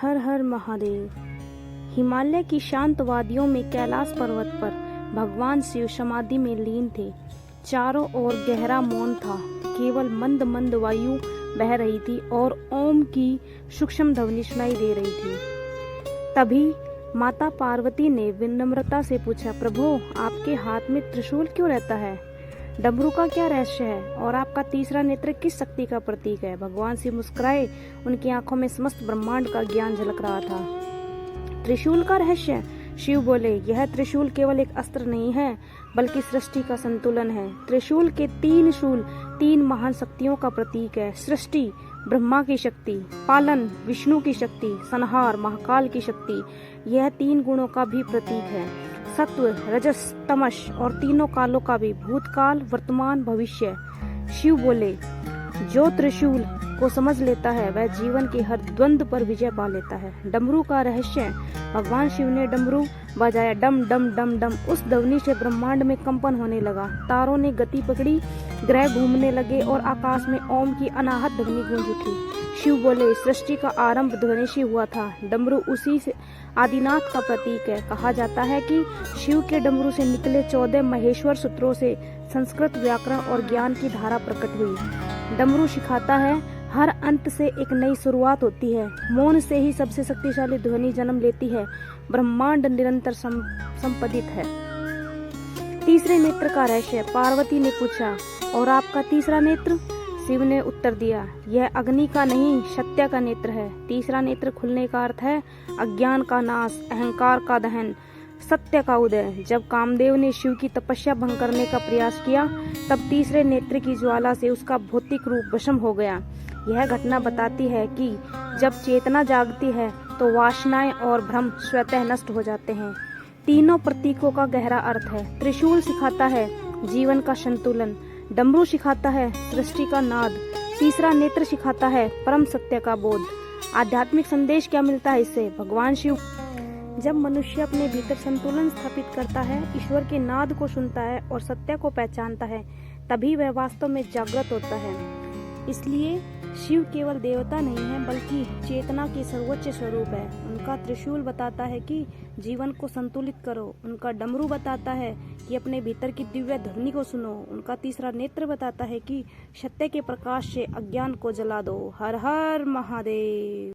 हर हर महादेव। हिमालय की शांत वादियों में कैलाश पर्वत पर भगवान शिव समाधि में लीन थे। चारों ओर गहरा मौन था, केवल मंद मंद वायु बह रही थी और ओम की सूक्ष्म ध्वनि सुनाई दे रही थी। तभी माता पार्वती ने विनम्रता से पूछा, प्रभु आपके हाथ में त्रिशूल क्यों रहता है? डमरू का क्या रहस्य है? और आपका तीसरा नेत्र किस शक्ति का प्रतीक है? भगवान शिव मुस्कुराए, उनकी आंखों में समस्त ब्रह्मांड का ज्ञान झलक रहा था। त्रिशूल का रहस्य? शिव बोले, यह त्रिशूल केवल एक अस्त्र नहीं है, बल्कि सृष्टि का संतुलन है। त्रिशूल के 3 शूल 3 महान शक्तियों का प्रतीक है। सृष्टि ब्रह्मा की शक्ति, पालन विष्णु की शक्ति, संहार महाकाल की शक्ति। यह 3 गुणों का भी प्रतीक है। सत्व रजस तमस और तीनों कालों का भी, भूतकाल वर्तमान भविष्य। शिव बोले, जो त्रिशूल को समझ लेता है वह जीवन के हर द्वंद्व पर विजय पा लेता है। डमरू का रहस्य? भगवान शिव ने डमरू बजाया, डम डम डम डम। उस ध्वनि से ब्रह्मांड में कंपन होने लगा, तारों ने गति पकड़ी, ग्रह घूमने लगे और आकाश में ओम की अनाहत ध्वनि गूंज उठी। शिव बोले, सृष्टि का आरंभ ध्वनि से हुआ था। डमरू उसी से आदिनाथ का प्रतीक है। कहा जाता है कि शिव के डमरू से निकले 14 महेश्वर सूत्रों से संस्कृत व्याकरण और ज्ञान की धारा प्रकट हुई। डमरू सिखाता है, हर अंत से एक नई शुरुआत होती है। मौन से ही सबसे शक्तिशाली ध्वनि जन्म लेती है। ब्रह्मांड निरंतर संपदित है। तीसरे नेत्र का रहस्य? पार्वती ने पूछा, और आपका तीसरा नेत्र? शिव ने उत्तर दिया, यह अग्नि का नहीं, सत्य का नेत्र है। तीसरा नेत्र खुलने का अर्थ है अज्ञान का नाश, अहंकार का दहन, सत्य का उदय। जब कामदेव ने शिव की तपस्या भंग करने का प्रयास किया, तब तीसरे नेत्र की ज्वाला से उसका भौतिक रूप भस्म हो गया। यह घटना बताती है कि जब चेतना जागती है तो वासनाएं और भ्रम स्वतः नष्ट हो जाते हैं। तीनों प्रतीकों का गहरा अर्थ है। त्रिशूल सिखाता है जीवन का संतुलन, डमरू सिखाता है सृष्टि का नाद, तीसरा नेत्र सिखाता है परम सत्य का बोध। आध्यात्मिक संदेश क्या मिलता है इससे? भगवान शिव जब मनुष्य अपने भीतर संतुलन स्थापित करता है, ईश्वर के नाद को सुनता है और सत्य को पहचानता है, तभी वह वास्तव में जागृत होता है। इसलिए शिव केवल देवता नहीं है, बल्कि चेतना के सर्वोच्च स्वरूप है। उनका त्रिशूल बताता है कि जीवन को संतुलित करो, उनका डमरू बताता है कि अपने भीतर की दिव्य ध्वनि को सुनो, उनका तीसरा नेत्र बताता है कि सत्य के प्रकाश से अज्ञान को जला दो। हर हर महादेव।